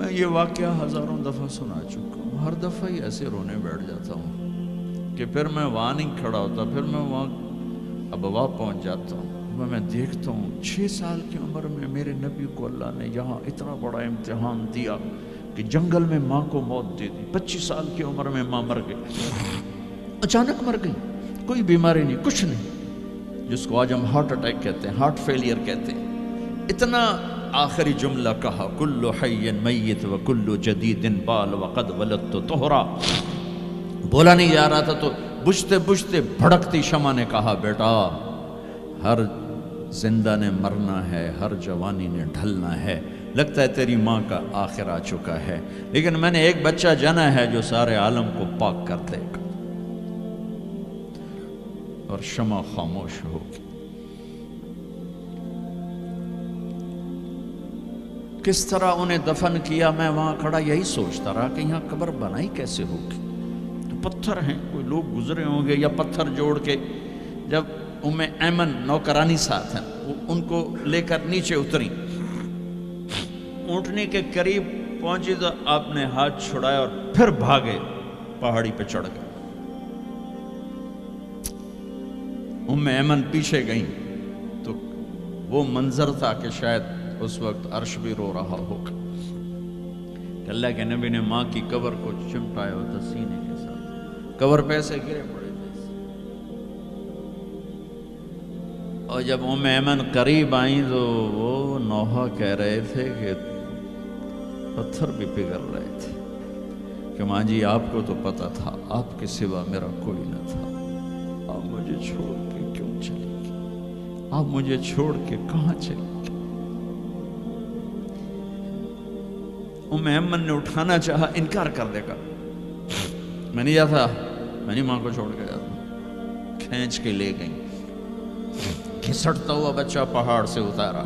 میں یہ واقعہ ہزاروں دفعہ سنا چکا ہوں، ہر دفعہ ہی ایسے رونے بیٹھ جاتا ہوں کہ پھر میں وہاں نہیں کھڑا ہوتا، پھر میں وہاں ابوا پہنچ جاتا ہوں۔ میں دیکھتا ہوں 6 سال کی عمر میں میرے نبی کو اللہ نے یہاں اتنا بڑا امتحان دیا کہ جنگل میں ماں کو موت دے دی۔ 25 سال کی عمر میں ماں مر گئی، اچانک مر گئی، کوئی بیماری نہیں، کچھ نہیں، جس کو آج ہم ہارٹ اٹیک کہتے ہیں، ہارٹ فیلئر کہتے ہیں۔ اتنا آخری جملہ کہا، کل حی میت و کل جدید بال وقد ولدت طہرا۔ بولا نہیں جا رہا تھا تو بجھتے بجھتے بھڑکتی شمع نے کہا، بیٹا ہر زندہ نے مرنا ہے، ہر جوانی نے ڈھلنا ہے، لگتا ہے تیری ماں کا آخر آ چکا ہے، لیکن میں نے ایک بچہ جنا ہے جو سارے عالم کو پاک کر دے گا۔ اور شمع خاموش ہوگی۔ کس طرح انہیں دفن کیا، میں وہاں کھڑا یہی سوچتا رہا کہ یہاں قبر بنائی کیسے ہوگی؟ تو پتھر ہیں، کوئی لوگ گزرے ہوں گے یا پتھر جوڑ کے۔ جب ایمن نوکرانی ساتھ ہیں، ان کو لے کر نیچے اتری، اونٹنی کے قریب پہنچی تو آپ نے ہاتھ چھڑایا اور پھر بھاگے، پہاڑی پہ چڑھ گئے۔ ایمن پیچھے گئیں تو وہ منظر تھا کہ شاید اس وقت عرش بھی رو رہا ہوگا کہ اللہ کے نبی نے ماں کی قبر کو چمٹایا ہوتا سینے کے ساتھ، قبر پہ ایسے گرے پڑے تھے۔ اور جب ایمن قریب آئیں تو وہ نوحہ کہہ رہے تھے کہ پتھر بھی پگھل رہے تھے کہ ماں جی آپ کو تو پتا تھا آپ کے سوا میرا کوئی نہ تھا، آپ مجھے چھوڑ کے کیوں چلی گئی؟ آپ مجھے چھوڑ کے کہاں چلی گئی؟ ایمن نے اٹھانا چاہا، انکار کر دے گا، میں نہیں جاتا، میں نہیں ماں کو چھوڑ کے جاتا۔ کھینچ کے لے گئیں، گھسٹتا ہوا بچہ پہاڑ سے اتارا۔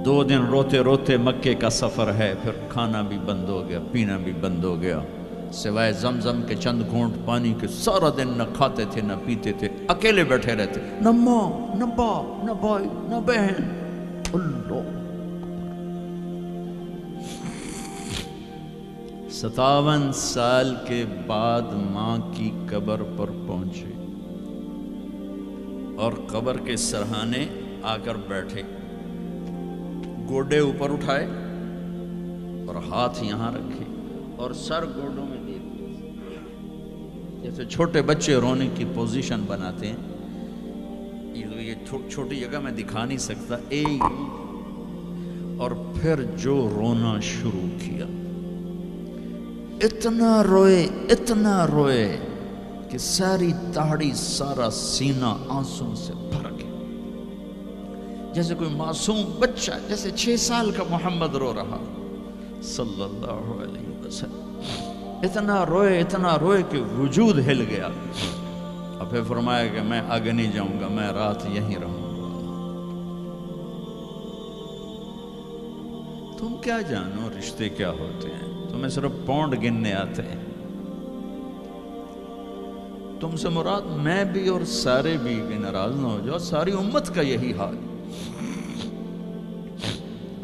2 دن روتے روتے مکے کا سفر ہے، پھر کھانا بھی بند ہو گیا، پینا بھی بند ہو گیا، سوائے زمزم کے چند گھونٹ پانی کے سارا دن نہ کھاتے تھے نہ پیتے تھے، اکیلے بیٹھے رہتے، نہ ماں نہ باپ نہ بھائی نہ بہن۔ اللہ 57 سال کے بعد ماں کی قبر پر پہنچے اور قبر کے سرہانے آ کر بیٹھے، گوڈے اوپر اٹھائے اور ہاتھ یہاں رکھے اور سر گوڈوں میں دے دیے، جیسے چھوٹے بچے رونے کی پوزیشن بناتے ہیں۔ یہ چھوٹی جگہ میں دکھا نہیں سکتا، اور پھر جو رونا شروع کیا، اتنا روئے کہ ساری داڑھی سارا سینہ آنسوں سے بھر گیا، جیسے کوئی معصوم بچہ، جیسے 6 سال کا محمد رو رہا صلی اللہ علیہ وسلم۔ اتنا روئے کہ وجود ہل گیا، اور پھر فرمایا کہ میں آگے نہیں جاؤں گا، میں رات یہیں رہوں گا۔ تم کیا جانو رشتے کیا ہوتے ہیں، تمہیں صرف پونڈ گننے آتے ہیں۔ تم سے مراد میں بھی اور سارے بھی ناراض نہ ہو جاؤ، ساری امت کا یہی حال۔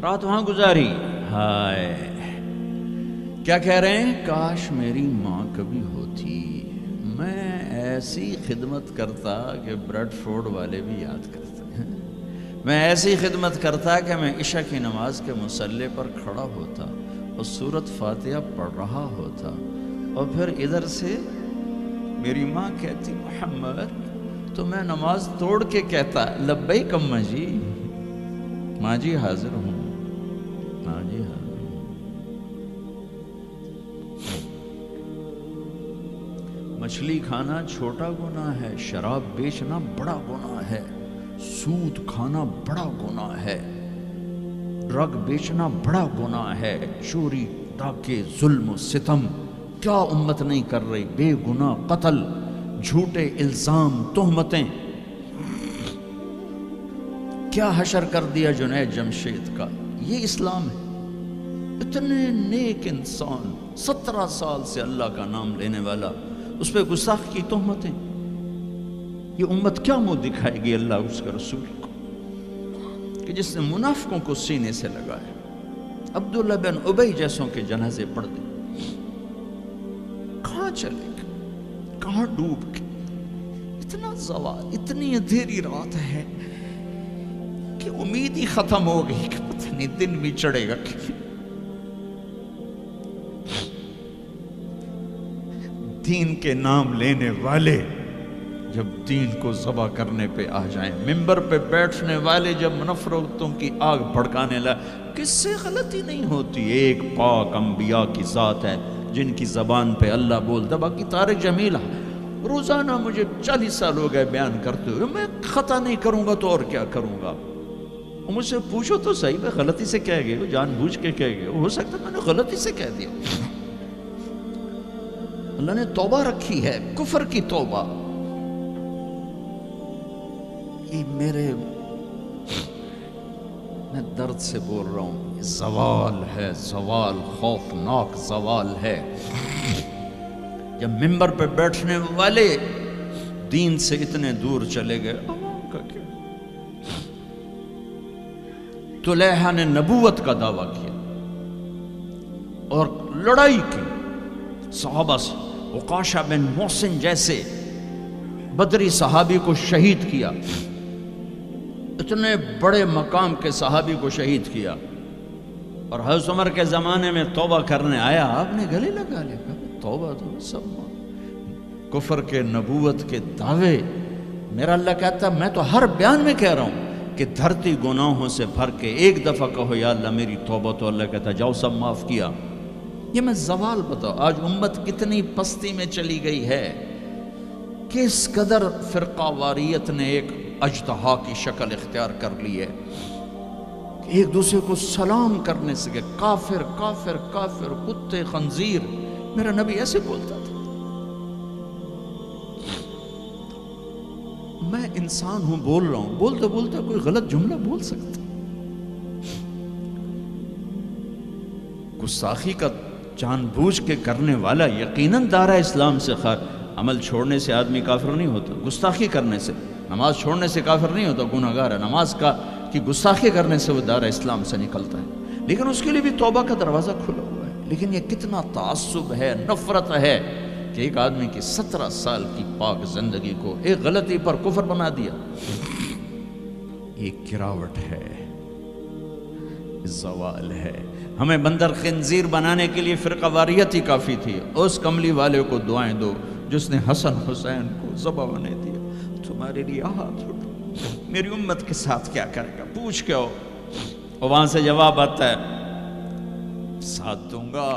رات وہاں گزاری، ہائے کیا کہہ رہے ہیں، کاش میری ماں کبھی ہوتی، میں ایسی خدمت کرتا کہ بریڈ فورڈ والے بھی یاد کرتے ہیں، میں ایسی خدمت کرتا کہ میں عشاء کی نماز کے مصلی پر کھڑا ہوتا اور سورۃ فاتحہ پڑھ رہا ہوتا، اور پھر ادھر سے میری ماں کہتی محمد، تو میں نماز توڑ کے کہتا لبیک اماں جی، ماں جی حاضر ہوں، ماں جی حاضر ہوں۔ مچھلی کھانا چھوٹا گناہ ہے، شراب بیچنا بڑا گناہ ہے، سود کھانا بڑا گناہ ہے، ڈرگ بیچنا بڑا گناہ ہے، چوری ڈاکے ظلم و ستم کیا امت نہیں کر رہی، بے گناہ قتل، جھوٹے الزام تہمتیں، کیا حشر کر دیا جنید جمشید کا، یہ اسلام ہے۔ اتنے نیک انسان 17 سال سے اللہ کا نام لینے والا، اس پہ گستاخ کی تہمتیں، یہ امت کیا منہ دکھائے گی اللہ اس کے رسول کو، کہ جس نے منافقوں کو سینے سے لگایا، عبداللہ بن ابی جیسوں کے جنازے پڑھ دیں. کہاں چلے گئے, کہاں ڈوب گئے. اتنا زوال, اتنی اندھیری رات ہے کہ امید ہی ختم ہو گئی کہ پتہ نہیں دن بھی چڑھے گا. دین کے نام لینے والے جب دین کو ذبح کرنے پہ آ جائیں, ممبر پہ بیٹھنے والے جب نفرتوں کی آگ بھڑکانے لائے, کس سے غلطی نہیں ہوتی. ایک پاک انبیاء کی ذات ہے جن کی زبان پہ اللہ بولتا. باقی طارق جمیل روزانہ مجھے 40 سال ہو گئے بیان کرتے ہوئے, میں خطا نہیں کروں گا تو اور کیا کروں گا. مجھ سے پوچھو تو صحیح, میں غلطی سے کہہ گئے, جان بوجھ کے کہہ گئے, ہو سکتا میں نے غلطی سے کہہ دیا. اللہ نے توبہ رکھی ہے, کفر کی توبہ. یہ میں درد سے بول رہا ہوں, یہ زوال ہے, زوال, خوفناک زوال ہے. جب ممبر پہ بیٹھنے والے دین سے اتنے دور چلے گئے, عوام کا کیا. طلیحہ نے نبوت کا دعویٰ کیا اور لڑائی کی صحابہ سے. عکاشہ بن محسن جیسے بدری صحابی کو شہید کیا, اتنے بڑے مقام کے صحابی کو شہید کیا. اور حضرت عمر کے زمانے میں توبہ کرنے آیا, آپ نے گلے لگا لیا, توبہ تو سب کفر کے نبوت کے دعوے. میرا اللہ کہتا میں تو ہر بیان میں کہہ رہا ہوں کہ دھرتی گناہوں سے بھر کے ایک دفعہ کہو یا اللہ میری توبہ, تو اللہ کہتا جاؤ سب معاف کیا. یہ میں زوال بتاؤ. آج امت کتنی پستی میں چلی گئی ہے, کس قدر فرقہ واریت نے ایک اجتہا کی شکل اختیار کر لی ہے. ایک دوسرے کو سلام کرنے سے کہ کافر کافر کافر, کتے خنزیر. میرا نبی ایسے بولتا تھا. میں انسان ہوں, بول رہا ہوں, بولتا بولتا کوئی غلط جملہ بول سکتا. گستاخی کا جان بوجھ کے کرنے والا یقیناً دارہ اسلام سے عمل چھوڑنے سے آدمی کافر نہیں ہوتا. گستاخی کرنے سے, نماز چھوڑنے سے کافر نہیں ہوتا, گناہ گار ہے. نماز کی گستاخی کرنے سے وہ دارہ اسلام سے نکلتا ہے, لیکن اس کے لیے بھی توبہ کا دروازہ کھلا ہوا ہے. لیکن یہ کتنا تعصب ہے, نفرت ہے کہ ایک آدمی کی 17 سال کی پاک زندگی کو ایک غلطی پر کفر بنا دیا. یہ گراوٹ ہے, زوال ہے. ہمیں بندر خنزیر بنانے کے لیے فرقہ واریت ہی کافی تھی. اس کملی والے کو دعائیں دو جس نے حسن حسین کو ذبح ہونے دیا. تمہارے لیے ہاتھ اٹھو, میری امت کے ساتھ کیا کرے گا, پوچھ کے ہو. اور وہاں سے جواب آتا ہے ساتھ دوں گا.